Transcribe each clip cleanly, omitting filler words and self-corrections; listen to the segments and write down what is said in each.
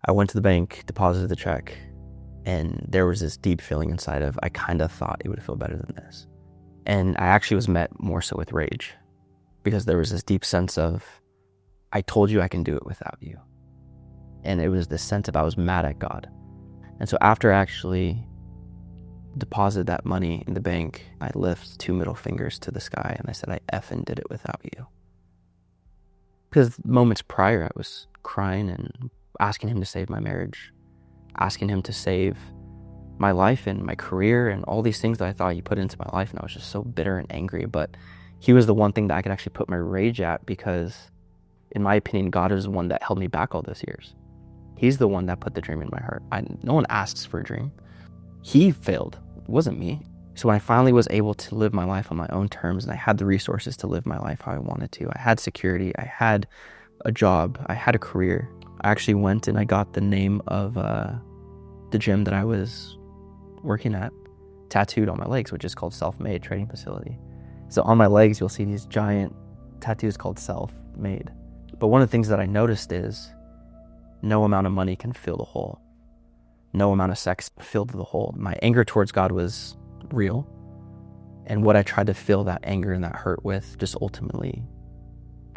I went to the bank, deposited the check, and there was this deep feeling inside of, I kind of thought it would feel better than this. And I actually was met more so with rage, because there was this deep sense of, I told you I can do it without you. And it was this sense of I was mad at God. And so after I actually deposited that money in the bank, I lifted 2 middle fingers to the sky and I said, I effing did it without you. Because moments prior, I was crying and asking him to save my marriage, asking him to save my life and my career and all these things that I thought he put into my life. And I was just so bitter and angry. But he was the one thing that I could actually put my rage at, because in my opinion, God is the one that held me back all those years. He's the one that put the dream in my heart. No one asks for a dream. He failed. It wasn't me. So when I finally was able to live my life on my own terms and I had the resources to live my life how I wanted to, I had security, I had a job, I had a career. I actually went and I got the name of the gym that I was working at tattooed on my legs, which is called Self-Made Training Facility. So on my legs, you'll see these giant tattoos called Self-Made. But one of the things that I noticed is no amount of money can fill the hole. No amount of sex filled the hole. My anger towards God was real. And what I tried to fill that anger and that hurt with just ultimately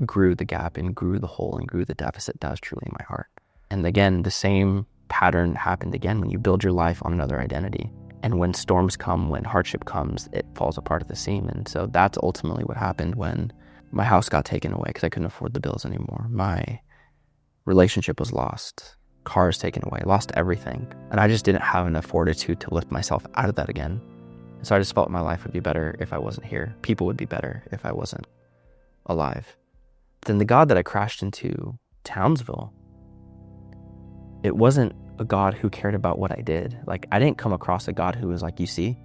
grew the gap and grew the hole and grew the deficit that was truly in my heart. And again, the same pattern happened again when you build your life on another identity. And when storms come, when hardship comes, it falls apart at the seam. And so that's ultimately what happened when my house got taken away because I couldn't afford the bills anymore. My relationship was lost, cars taken away, lost everything. And I just didn't have enough fortitude to lift myself out of that again. So I just felt my life would be better if I wasn't here. People would be better if I wasn't alive. But then the God that I crashed into Townsville, it wasn't a God who cared about what I did. Like, I didn't come across a God who was like, you see,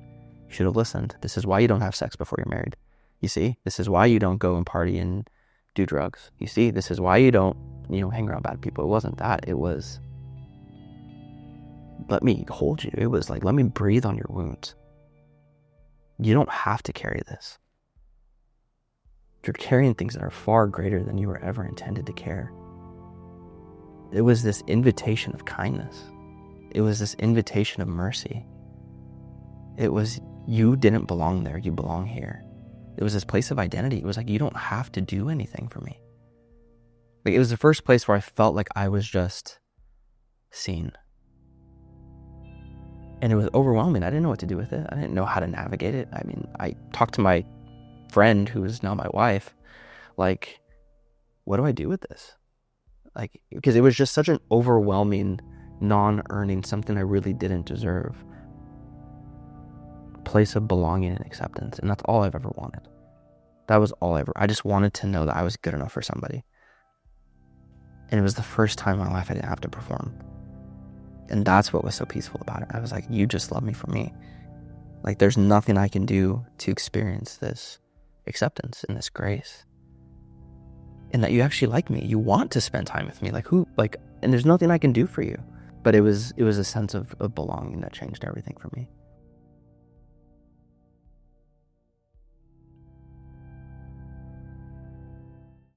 you should have listened. This is why you don't have sex before you're married. You see, this is why you don't go and party and do drugs. You see, this is why you don't, hang around bad people. It wasn't that. It was, let me hold you. It was like, let me breathe on your wounds. You don't have to carry this. You're carrying things that are far greater than you were ever intended to carry. It was this invitation of kindness. It was this invitation of mercy. It was, you didn't belong there, you belong here. It was this place of identity. It was like, you don't have to do anything for me. Like, it was the first place where I felt like I was just seen. And it was overwhelming. I didn't know what to do with it. I didn't know how to navigate it. I mean, I talked to my friend, who is now my wife, like, what do I do with this? Like, because it was just such an overwhelming, non-earning, something I really didn't deserve place of belonging and acceptance. And that's all I've ever wanted. That was all I just wanted to know that I was good enough for somebody. And it was the first time in my life I didn't have to perform. And that's what was so peaceful about it. I was like, you just love me for me. Like, there's nothing I can do to experience this acceptance and this grace. And that you actually like me. You want to spend time with me. And there's nothing I can do for you. But it was a sense of belonging that changed everything for me.